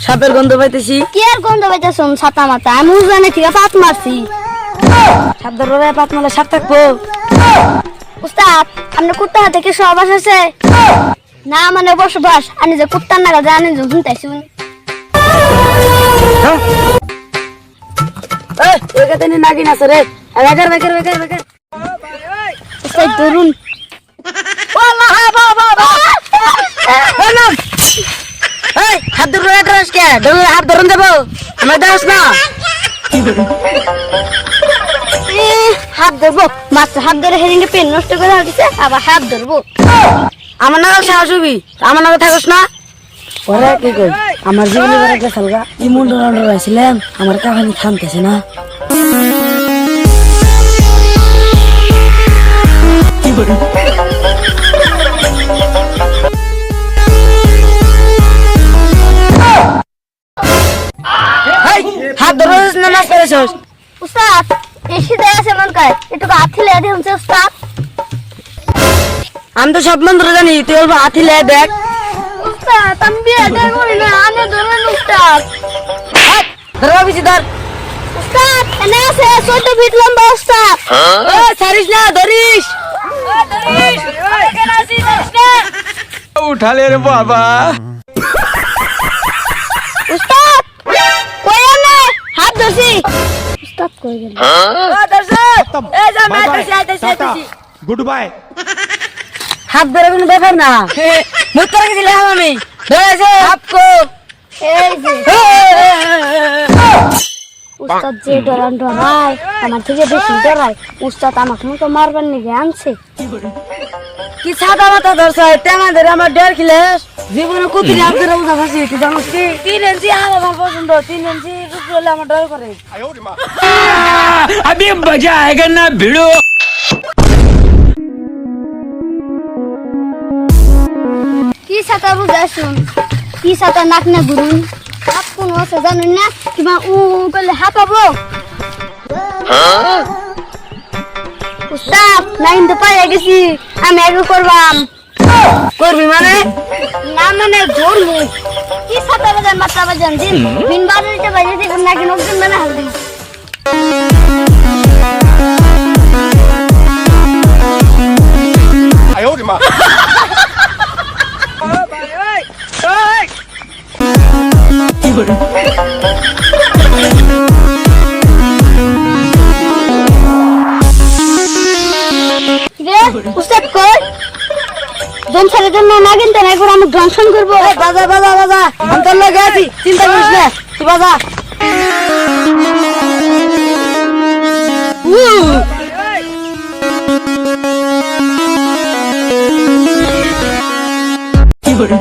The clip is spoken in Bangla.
সাপের গন্ধ পাইতেছি। কি আর গন্ধ পাইতেছ? ছাতা মাথা আমি উজানে থেকে পাত মারছি। সাপ ধরবে, পাত মারলে সাপ থাকবো। উস্তাদ আপনি কুত্তা হাতে কি সবাস আছে? না মানে বসবাস আমি যে কুত্তার নাগা জানি যে শুনতেছি। নাগিন আছে রে, বেকার বেকার বেকার বেকার। উস্তাদ ধরুন। হাত ধরুন, হাত ধরুন দেবো আমার দেওয়াস না। হাত ধরবো মাত্র হাত ধরে হেরিংটা পেন নষ্ট করে দিছে, আবার হাত ধরবো। আমার নাগাল সাহস হবি, আমার নাগাল থাকস না। ওরা কি কই আমার জীবনে বেড়াতে সালগা ইমন ডলার আইছিলাম, আমার কাহানি থামতেছে না। হাত ধরে নামাজ পড়েছস? উস্তাদ এসে দেয় আছে মন কায় একটু হাতিলে দেখুন উস্তাদ। আমি তো সব মন্ত্র জানি, তুই বলবো হাতিলে দেখ। উস্তাদ আমি বিয়েটা করি না, আনে ধরুন উস্তাদ। ধরবা বিচি ধর। উস্তাদ এনে আছে 14 ফিট লম্বা উস্তাদ। ছাড়িস না, ধরিস। उठा ले रे बाबा। উস্তাদ কই আনে হাত ধরছি। উস্তাদ কই গেল? Good bye. হাত ধরে কোনো ব্যাপার না, মুত্তর গেছিলাম আমি। ধরেছে হাতকো। এই যে উস্তাদ যে ডরান ডরায় আমার থেকে বেশি ডরায়। উস্তাদ আমাকে তো মারবার নিগে আনছে। কি ছাতা মাথা ধরছ, টেঙা ধরে আমার ডের খিলেস। জীবনে কতদিন হাত ধরে উঠা ফাঁসি, তুই জানিস কি? 3 ইঞ্চি হাত আমার পছন্দ, 3 ইঞ্চি রুটি হলে আমার ডর করে। अभी मजा आएगा ना भिड़ो। কি ছাতা বুঝাছুন, কি ছাতা নাক না ঘুরুন। হাত কোন আছে জানুন না, কিবা উ করলে হাঁপাবো। উস্তাদ লাইন তো পাইয়া গেছি, আমি আগে করবাম। করবি মানে? না মানে ধরবো। কি ছাতা বাজান মাত্রা বাজান দিন বিন বাজারিতে বাজে দেখুন নাকি নকদিন মানে হাল দিন।哎呦我的妈！ রে উস্তাদ কই দম ছাড়ে জন্য না কিনতে না একবার আমি জংশন করবো। বাজা বাজা বাজা, আমি তোর লগে আছি, চিন্তা করিস না, তুই বাজা। কি করে